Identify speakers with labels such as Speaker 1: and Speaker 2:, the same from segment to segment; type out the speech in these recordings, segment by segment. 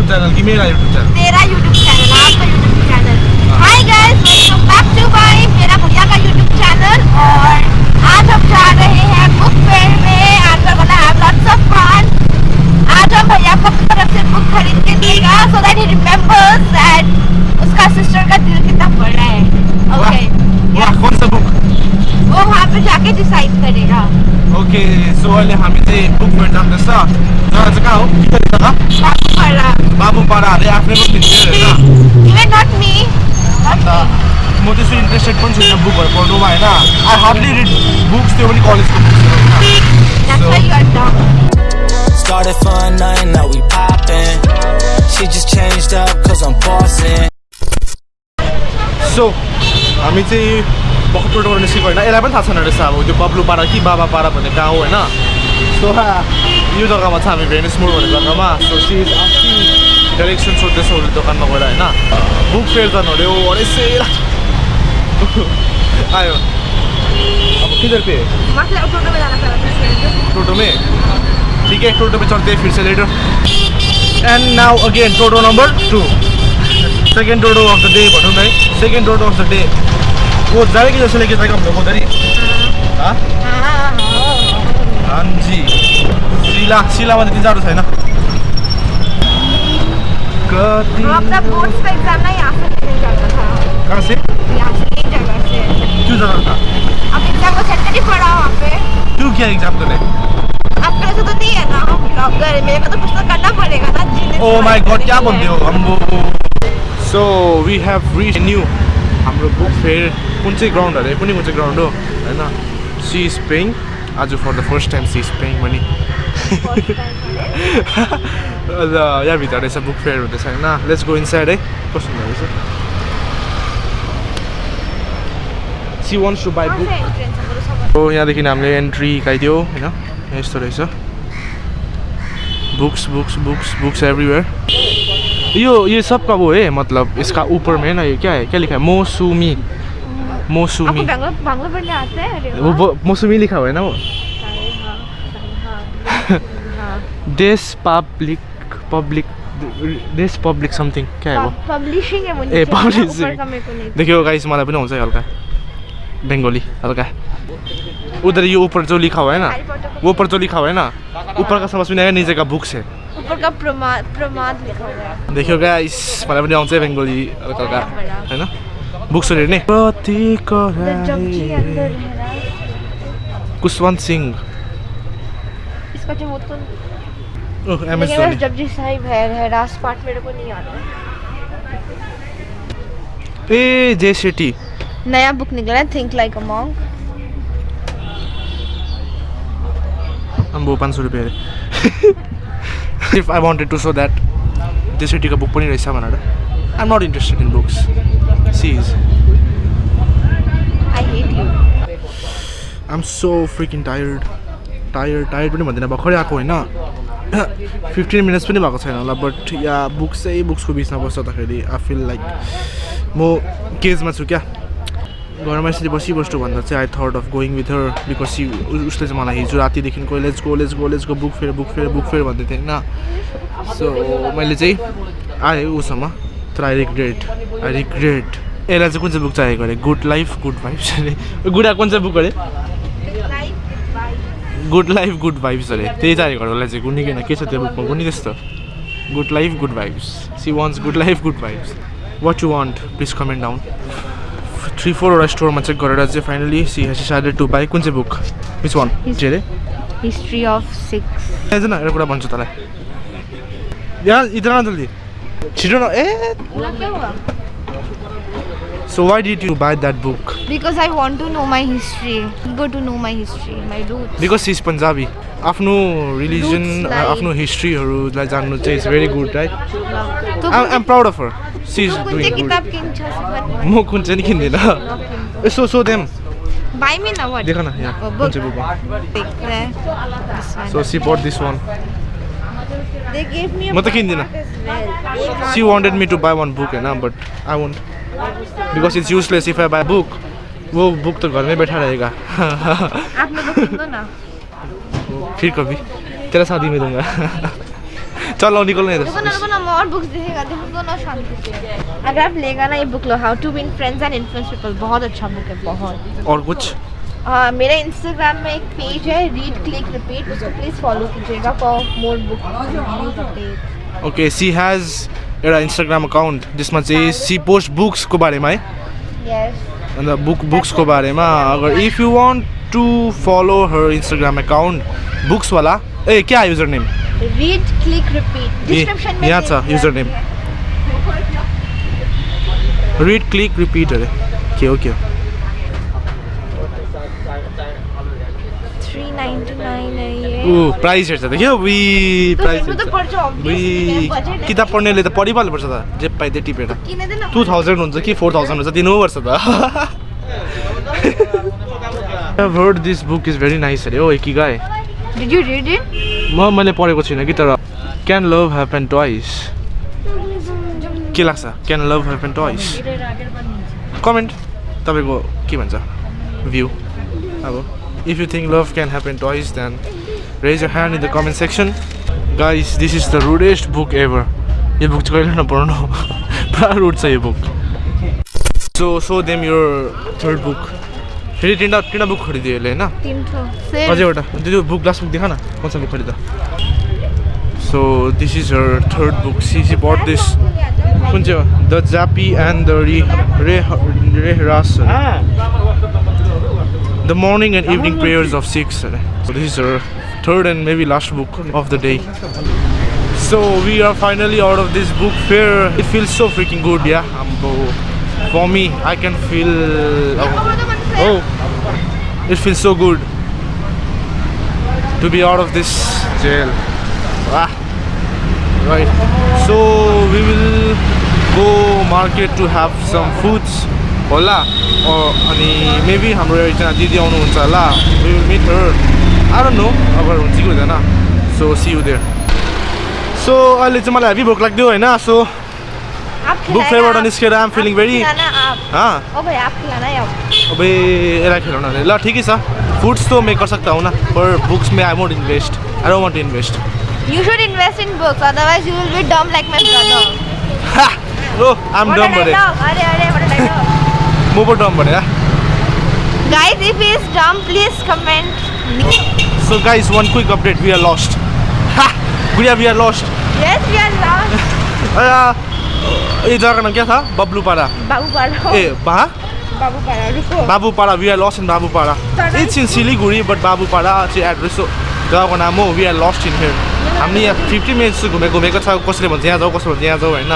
Speaker 1: YouTube channel कि मेरा YouTube channel?
Speaker 2: तेरा YouTube channel, आपका YouTube channel. Hi guys, welcome back to my मेरा भैया का YouTube channel और आज हम जा रहे हैं बुक फेयर में. आज we're gonna have lots of fun. आज हम भैया को अपनी तरफ से बुक खरीद के देगा so that he remembers that उसका सिस्टर का दिल कितना बड़ा है. Okay.
Speaker 1: वाह कौन सा बुक?
Speaker 2: वो वहाँ पे जाके डिसाइड करेगा.
Speaker 1: ओके सो अहिले हामी चाहिँ बुक फेयर जाँदैछ. जग्गा चाहिँ कहाँ हो? के जग्गा? बाबुपाडा अरे आफ्नै बुक दिन्छ हैन.
Speaker 2: Even not me.
Speaker 1: अन्त म त्यसो इन्ट्रेस्टेड पनि छैन बुकहरु पढ्नुमा हैन. आई हार्डली रिड बुक्स त्यो पनि कलेजको बुक्सहरु हैन.
Speaker 2: That's why you are dumb.
Speaker 3: Started fun, nothing, now we poppin'. She just changed up cause I'm bossing.
Speaker 1: सो हामी चाहिँ बखतपुरबाट निस्केको होइन. यसलाई पनि थाहा छैन रहेछ अब त्यो बब्लुपाडा कि बाबापाडा भन्ने गाउँ होइन. सो यो जग्गामा छ हामी भेनिस मोड भन्ने जग्गामा. सो सी इज आस्किङ डाइरेक्सन सोध्दैछ उसले दोकानमा गएर होइन. बुक फेयर गर्नु अरे वो अरेसे आयो. अब किधर पे
Speaker 2: मतलब टोटो में जाना पड़ेगा.
Speaker 1: टोटो में ठीक है. टोटो पे चलते हैं फिर से लेटर. एंड नाउ अगेन टोटो नंबर 2 सेकेंड टोटो अफ द डे भनौँ न है. सेकेंड टोटो अफ द डे वो जाएगी जैसे लेके जाएगा हम लोग उधर ही. हाँ हाँ जी. शिलामा त्यति जाडो छैन.
Speaker 2: हम अपना बोर्ड्स का एग्जाम ना यहाँ से नहीं जाना था.
Speaker 1: कहाँ से?
Speaker 2: यहाँ से एक जगह से.
Speaker 1: क्यों जाना था?
Speaker 2: अब एग्जाम का सेंटर ही पड़ा वहाँ पे.
Speaker 1: क्यों किया एग्जाम तूने?
Speaker 2: आपका ऐसा तो नहीं है ना. हम ब्लॉगर है, मेरे को तो कुछ तो करना पड़ेगा ना.
Speaker 1: ओह माय गॉड क्या बोलते हो हम वो. So we have reach new हाम्रो बुक फेयर कुन चाहिँ ग्राउन्ड अरे कुन चाहिँ ग्राउन्ड हो होइन. सी इज पेइङ आज for the first time she is paying money. यहाँ भित्र रहेछ बुक फेयर हुँदैछ होइन. लेट्स गो इनसाइड है. कस्तो हुँदो रहेछ. She wants to buy book. हो यहाँदेखि हामीले एन्ट्री हिकाइदियो होइन. यस्तो रहेछ. Books books books books everywhere. ये सब का वो है मतलब इसका ऊपर में ना ये क्या है क्या लिखा है मौसमी. मौसमी
Speaker 2: बांग्ला पढ़ने आते हैं.
Speaker 1: वो मौसमी लिखा हुआ है ना वो. देश पब्लिक पब्लिक देश पब्लिक समथिंग क्या है वो.
Speaker 2: पब्लिशिंग है मुझे.
Speaker 1: ए पब्लिशिंग. देखियो गाइस मलाई पनि हुन्छ हल्का बंगाली हल्का. उधर ये ऊपर जो लिखा हुआ है ना वो ऊपर जो लिखा हुआ है ना ऊपर का समझ में नहीं आएगा. नीचे का बुक्स है.
Speaker 2: ऊपर का प्रमाद लिखा हुआ है.
Speaker 1: देखियो गाइस मलाई पनि आउँछ बंगाली हल्का हैन. बुक्स हेर्ने कुशवंत सिंह.
Speaker 2: इसका जो वो तो
Speaker 1: ओह एमएस धोनी.
Speaker 2: जपजी साहिब है रास पार्ट मेरे को नहीं आता.
Speaker 1: ए जे शेट्टी
Speaker 2: नया बुक निकला है थिंक लाइक अ मॉन्क.
Speaker 1: हम वो 500 रुपये. If I wanted to show that जे शेट्टी का बुक पनि रहेछ भनेर. I'm not interested in books. See is
Speaker 2: I hate you.
Speaker 1: I'm so freaking tired पनि भन्दैन भर्खरै आएको होइन. 15 मिनट्स पनि भएको छैन होला. बट या बुक्सको बिचमा बस्दाखेरि आई फिल लाइक म केजमा छु क्या. घरमा यसरी बसिबस्छु भन्दा चाहिँ I thought of going with her because उसले चाहिँ मलाई हिजो रातिदेखिको लेट्स गो बुक फेयर भन्दै थिएँ होइन. सो मैले चाहिँ आएँ उसँग तर आई रिग्रेट. यसलाई चाहिँ कुन चाहिँ बुक चाहिएको अरे. गुड लाइफ गुड भाइब्स अरे. गुडा कुन चाहिँ बुक अरे. गुड लाइफ गुड भाइब्स अरे. त्यही चाहिएको उसलाई चाहिँ कुनै किन के छ त्यो बुकमा कुनै त्यस्तो. Good life good vibes. She wants good life good vibes. What you want please comment down. 3-4 वटा स्टोरमा चेक गरेर चाहिँ finally she has decided to buy. कुन चाहिँ बुक विच वान जे अरे.
Speaker 2: History of 6.
Speaker 1: हेर्छ न एउटा कुरा भन्छु तँलाई. यहाँ इतना जल्दी छिटो न. ए so why did you buy that book.
Speaker 2: Because I want to know my history. Eager to know my history, my roots.
Speaker 1: Because she is Punjabi. आफ्नो रिलिजन आफ्नो हिस्ट्रीहरूलाई जान्नु चाहिँ it's very good right. I am proud of her. She is doing good.
Speaker 2: किताब किन्छस्
Speaker 1: म कुन चाहिँ नि किन्दिनँ. यसो so them.
Speaker 2: Buy me now what?
Speaker 1: देख न यहाँ कुन चाहिँ बुक हो. So see but this one.
Speaker 2: They gave me a
Speaker 1: म त किन्दिनँ. She wanted me to buy one book होइन but I won't because it's useless if I buy book. वो बुक तो घर में बैठा रहेगा.
Speaker 2: आप लोग किन दो ना.
Speaker 1: फिर कभी तेरा शादी में दूंगा. चलो निकल नहीं
Speaker 2: रुको ना मैं और बुक्स दिखेगा देखो ना शांति से। अगर आप लेगा ना ये बुक लो, how to win friends and influence people, बहुत अच्छा बुक है बहुत।
Speaker 1: और कुछ
Speaker 2: मेरा इंस्टाग्राम में एक पेज है रीड क्लिक रिपीट, उसको प्लीज फॉलो कीजिएगा for more book reviews update.
Speaker 1: Okay she has एउटा इन्स्टाग्राम अकाउन्ट जसमा चाहिँ सी पोस्ट बुक्सको बारेमा है
Speaker 2: यस
Speaker 1: अन्त बुक्सको बारेमा। अगर if you want to follow her Instagram account books वाला क्या user name
Speaker 2: read click repeat description में
Speaker 1: यहाँ छ user name read click repeat अरे के हो
Speaker 2: 399 है ये।
Speaker 1: प्राइस हेर्छ त के हो प्राइस
Speaker 2: तो पर्छ obviously बजेट
Speaker 1: किताब पढ्नेले त पढिहाल्नुपर्छ त जे पाइ त्यही टिपेर
Speaker 2: किन देन
Speaker 1: 2000 हुन्छ कि 4000 हुन्छ दिनुपर्छ त I've heard this book is very nice अरे ओ Ikigai
Speaker 2: Did you read it?
Speaker 1: मैले पढेको छुइनँ कि तर क्यान लभ ह्यापन ट्वाइस के लाग्छ क्यान लभ ह्यापन ट्वाइस कमेन्ट तपाईँको के भन्छ भ्यू अब if you think love can happen twice then raise your hand in the comment section guys this is the rudest book ever यो बुक चाहिँ कहिले नपढ्नु पुरा रुड छ यो book so them your third book फेरि तिनवटा बुक खरिदियो यसले होइन अझै एउटा त्यो बुक लास्ट बुक देखा न कौन सा बुक खरिदा so this is her third book see but this कुन चाहिँ हो the Japji and the Rehras the morning and evening prayers of Sikhs अरे so this is her third and maybe last book of the day so we are finally out of this book fair it feels so fricking good yeah for me I can feel Oh, it feels so good to be out of this jail. Right. So we will go market to have some foods. Hola. Or maybe हाम्रो एकजना दिदी आउनुहुन्छ होला. We will meet her. I don't know. अगर हुन्छ कि हुँदैन. So see you there. So अहिले चाहिँ मलाई हेभी भोक लाग्यो हैन. So बुक फेयरबाट निस्केर आम फिलिङ भेरी अबे यसलाई खेलाउन ल ठिकै छ फुड्स तो मैं कर सकता हूँ ना पर बुक्स में I won't invest I don't want to invest
Speaker 2: You should invest in books, otherwise you will be dumb like my brother.
Speaker 1: Oh, I'm dumb buddy.
Speaker 2: What a dialogue.
Speaker 1: Mo po dumb buddy.
Speaker 2: Guys, if he is dumb, please comment.
Speaker 1: So guys, one quick update. We are lost. Ha! Guria, we are lost.
Speaker 2: Yes, we are lost.
Speaker 1: ये जगह का नाम क्या था? बबलूपाड़ा.
Speaker 2: बाबूपाड़ा. बाबूपाड़ा. रुको.
Speaker 1: बाबूपाड़ा. We are lost in बाबूपाड़ा. It's in Siliguri, but बाबूपाड़ा चाहिँ address हो. जगहको नाम हो. We are lost in here. हामीले यहाँ 50 मिनट्स घुमेको छ कसले भन्छ यहाँ जाऊ कसले भन्छ यहाँ जाऊ हैन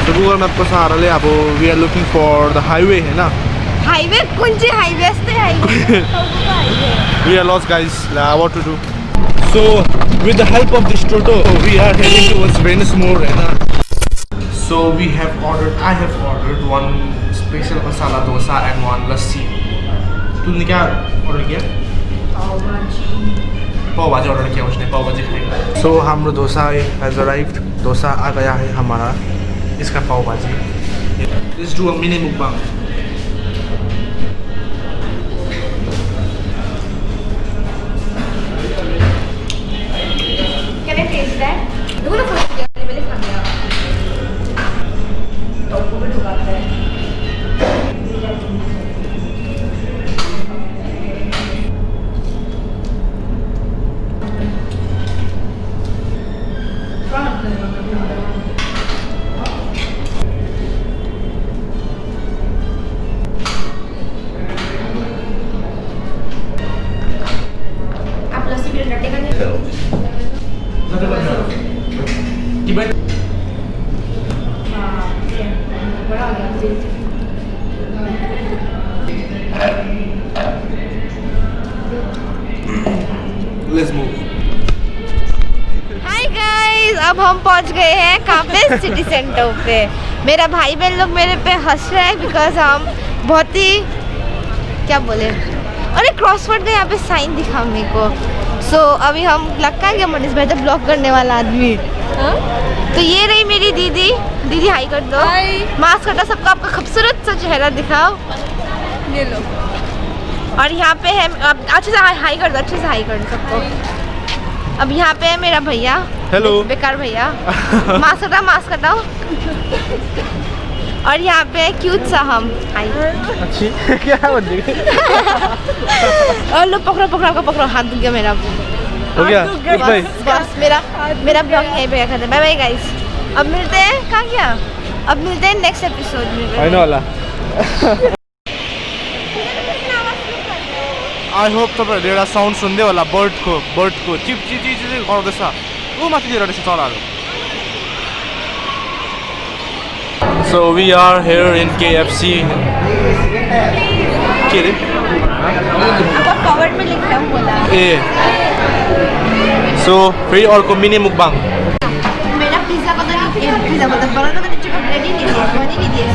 Speaker 1: so गुगल म्यापको सहाराले अब we are looking for the highway हैन
Speaker 2: हाईवे कुन चाहिँ हाईवे यस्तै highway
Speaker 1: we are lost guys what to do so with the help of this Toto we are heading towards Venismore हैन so I have ordered one special masala dosa and one lassi तुमने क्या order किया पाव भाजी order किया उसने पाव भाजी खाएगा so हाम्रो डोसा हैज अराइव्ड डोसा आ गया है हमारा इसका pav bhaji let's do a mini mukbang
Speaker 2: can I taste that देखो ना फर्स्ट मैंने खा लिया तो को भी ढुकाता है
Speaker 1: Let's move.
Speaker 2: हाय गाइस अब हम पहुंच गए हैं कहाँ पे सिटी सेंटर पे मेरा भाई बहन लोग मेरे पे हंस रहे हैं बिकॉज हम बहुत ही क्या बोले अरे क्रॉसवर्ड का यहाँ पे साइन दिखा मेरे को सो अभी हम लगता है कि मनीष भाई तो ब्लॉक करने वाला आदमी तो ये रही मेरी दीदी दीदी हाई कर दो मास्क हटा सबका आपका खूबसूरत सा चेहरा दिखाओ ये लो और यहाँ पे है अच्छे से हाई कर दो अच्छे से हाई कर दो सबको अब यहाँ पे है मेरा भैया।
Speaker 1: हेलो।
Speaker 2: बेकार भैया। मास्क हटाओ। और यहाँ पे है क्यूट सा हम। हाय।
Speaker 1: अच्छी क्या बोल रही है?
Speaker 2: और लो पकड़ो हाथ दुख गया मेरा।
Speaker 1: हो गया
Speaker 2: बस मेरा ब्लॉग यहीं पे खत्म। Bye bye guys. अब मिलते हैं कहाँ गया? अब मिलते हैं नेक्स्ट एपिसोड में।
Speaker 1: आइनो वाला आई होप तपाईँहरूले एउटा साउन्ड सुन्दै होला बर्डको चिप चिप चिप चिप गर्दैछ ऊ माथितिर रहेछ चराहरू so we are here in KFC के अरे
Speaker 2: अब कवर में लिखा है बोला
Speaker 1: ए सो फेरि अर्को मिनी मुकबाङ
Speaker 2: मेरा पिज्जा को तो नहीं पिज्जा मतलब बनाना तो नीचे ब्रेड ही नहीं दिया बनी नहीं दिया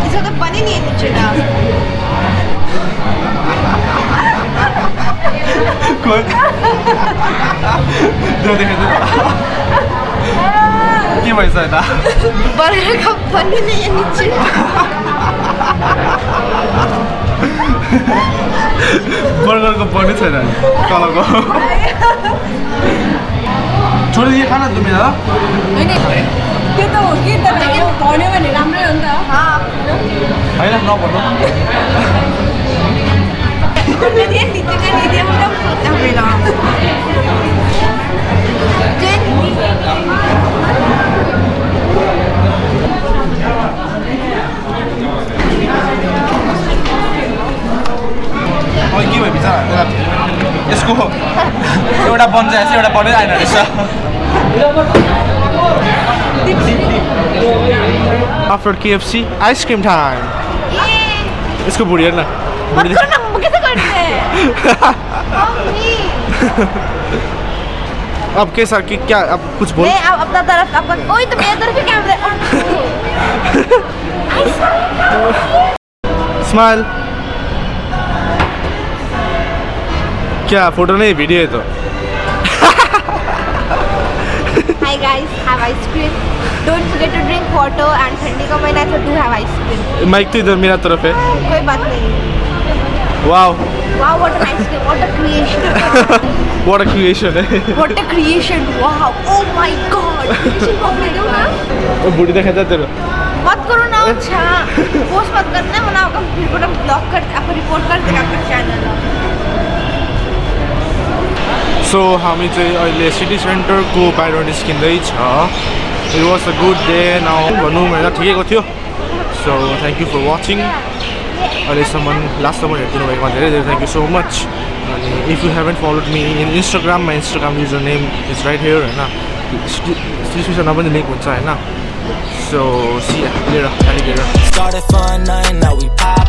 Speaker 2: इसका तो बनी नहीं है नीचे ना
Speaker 1: के भएछ यता
Speaker 2: बर्गर का बनी नहीं है नीचे
Speaker 1: बर्गरको बनी छैन तलको छोडिदिए खाना त मेरा
Speaker 4: त्यो त हो कि त भन्यो भने राम्रै हो नि त
Speaker 1: होइन नभन्नु
Speaker 2: नीचे का नहीं दिया मतलब सोचा मेरा
Speaker 1: के भयो बिचरा यसको एउटा बन्जाएछ एउटा बनै आएन रहेछ आफ्टर KFC आइसक्रिम टाइम यसको बुढी हेर्न
Speaker 2: मत करना कैसे करते हैं
Speaker 1: अब के सर कि क्या अब कुछ बोल
Speaker 2: नहीं अब अपना तरफ आपका ओए तो मेरी तरफ ही कैमरा
Speaker 1: स्माइल क्या फोटो नहीं वीडियो है तो
Speaker 2: Hi guys, have ice cream. Don't forget to drink water and ठंडी का महीना तो do have ice cream.
Speaker 1: Mic तो इधर मेरा तरफ है
Speaker 2: कोई बात नहीं.
Speaker 1: Wow
Speaker 2: Wow, what an ice cream! What a creation!
Speaker 1: What a creation है
Speaker 2: What a creation! Wow! Oh my God! Creation complete हो ना?
Speaker 1: वो बूढ़ी देखा था तेरे
Speaker 2: मत करो ना अच्छा. पोस्ट मत करना वरना आपका फिर पूरा ब्लॉक कर आपको रिपोर्ट कर देगा आपका चैनल.
Speaker 1: सो हामी चाहिँ अहिले सिटी सेन्टरको बाहिर निस्किँदैछ it was a good day now भनौँ होइन ठिकैको थियो so thank you for watching अहिलेसम्म लास्टसम्म हेरिदिनु भएकोमा धेरै धेरै थ्याङ्क यू सो मच अनि if you haven't followed me in Instagram my Instagram user name is right here होइन डिस्क्रिप्सनमा पनि लिङ्क हुन्छ होइन सो सिया लिएर
Speaker 3: Started fun, nothing, now we pop